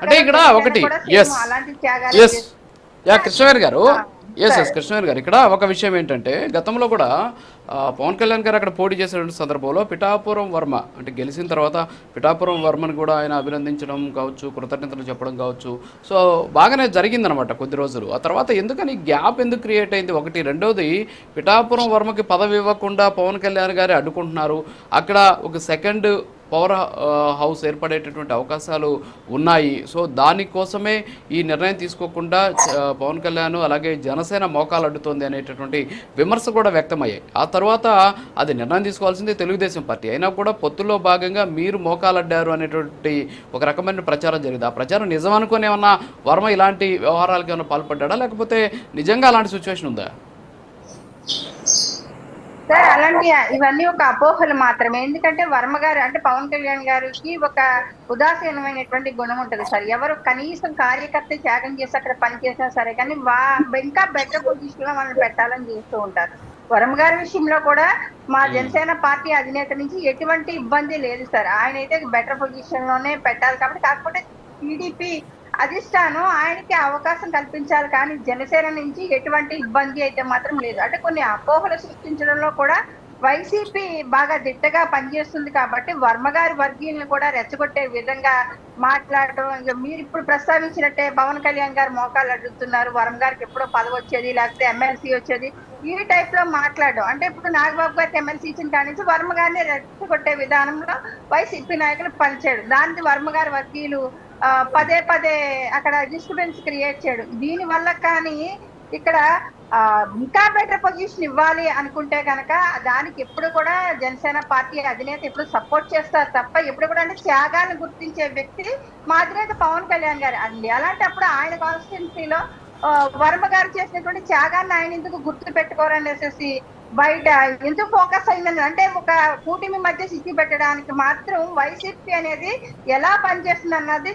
అంటే ఇక్కడ ఒకటి ఎస్ అలాంటి త్యాగాలు ఎస్ యా కృష్ణవేణి గారు ఎస్ సరే. ఎస్ కృష్ణవేణి గారు ఇక్కడ ఒక విషయం ఏంటంటే గతంలో కూడా పవన్ కళ్యాణ్ గారు అక్కడ పోటీ చేసిన సందర్భంలో పిఠాపురం వర్మ అంటే గెలిచిన తర్వాత పిఠాపురం వర్మని కూడా ఆయన అభినందించడం కావచ్చు, కృతజ్ఞతలు చెప్పడం కావచ్చు. సో బాగానే జరిగిందనమాట కొద్ది రోజులు. ఆ తర్వాత ఎందుకని గ్యాప్ ఎందుకు క్రియేట్ అయింది? ఒకటి. రెండోది, పిఠాపురం వర్మకి పదవి ఇవ్వకుండా పవన్ కళ్యాణ్ గారే అడ్డుకుంటున్నారు. అక్కడ ఒక సెకండ్ పవర్ హౌస్ ఏర్పడేటటువంటి అవకాశాలు ఉన్నాయి. సో దానికోసమే ఈ నిర్ణయం తీసుకోకుండా పవన్ కళ్యాణ్ అలాగే జనసేన మోకాలు అడ్డుతోంది అనేటటువంటి విమర్శ కూడా వ్యక్తమయ్యాయి. ఆ తర్వాత అది నిర్ణయం తీసుకోవాల్సింది తెలుగుదేశం పార్టీ. అయినా కూడా పొత్తుల్లో భాగంగా మీరు మోకాలడ్డారు అనేటువంటి ఒక రకమైన ప్రచారం జరిగింది. ఆ ప్రచారం నిజం అనుకుని ఏమన్నా వర్మ ఇలాంటి వ్యవహారాలకు ఏమైనా పాల్పడ్డా, లేకపోతే నిజంగా అలాంటి సిచ్యువేషన్ ఉందా? సార్ అలాంటి ఇవన్నీ ఒక అపోహలు మాత్రమే. ఎందుకంటే వర్మ గారు అంటే పవన్ కళ్యాణ్ గారికి ఒక ఉదాసీనమైనటువంటి గుణం ఉంటుంది సార్. ఎవరు కనీసం కార్యకర్త త్యాగం చేసి అక్కడ పని చేసినా సరే కానీ ఇంకా బెటర్ పొజిషన్ లో మనం పెట్టాలని చూస్తూ ఉంటారు. వర్మ గారి విషయంలో కూడా మా జనసేన పార్టీ అధినేత నుంచి ఎటువంటి ఇబ్బంది లేదు సార్. ఆయన అయితే బెటర్ పొజిషన్ లోనే పెట్టాలి. కాబట్టి కాకపోతే టీడీపీ అధిష్టానం ఆయనకి అవకాశం కల్పించాలి కానీ జనసేన నుంచి ఎటువంటి ఇబ్బంది అయితే మాత్రం లేదు. అంటే కొన్ని అపోహలు సృష్టించడంలో కూడా వైసీపీ బాగా దిట్టగా పనిచేస్తుంది కాబట్టి వర్మ గారి వర్గీయులను కూడా రెచ్చగొట్టే విధంగా మాట్లాడటం. మీరు ఇప్పుడు ప్రస్తావించినట్టే పవన్ కళ్యాణ్ గారు మోకాలు అడుగుతున్నారు, వర్మ గారికి ఎప్పుడో పదవి వచ్చేది లేకపోతే ఎమ్మెల్సీ వచ్చేది, ఈ టైప్ లో మాట్లాడడం. అంటే ఇప్పుడు నాగబాబు గారికి ఎమ్మెల్సీ ఇచ్చిన కాడి నుంచి వర్మ గారిని రెచ్చగొట్టే విధానంలో వైసీపీ నాయకులు పనిచేయడం, దానికి వర్మ గారి వర్గీయులు పదే పదే అక్కడ డిస్టర్బెన్స్ క్రియేట్ చేయడం. దీని వల్ల కానీ ఇక్కడ ఇంకా బెటర్ పొజిషన్ ఇవ్వాలి అనుకుంటే కనుక దానికి ఎప్పుడు కూడా జనసేన పార్టీ అధినేత ఎప్పుడు సపోర్ట్ చేస్తారు తప్ప ఎప్పుడు కూడా అంటే త్యాగాన్ని గుర్తించే వ్యక్తి మా అధినేత పవన్ కళ్యాణ్ గారు అండి. అలాంటప్పుడు ఆయన కాన్స్టిట్యున్సీలో వర్మ గారు చేసినటువంటి త్యాగాన్ని ఆయన ఎందుకు గుర్తు పెట్టుకోరనేసి బయట ఎందుకు ఫోకస్ అయిందని అంటే ఒక కూటమి మధ్య సిద్ధి పెట్టడానికి మాత్రం వైసీపీ అనేది ఎలా పనిచేస్తుంది అన్నది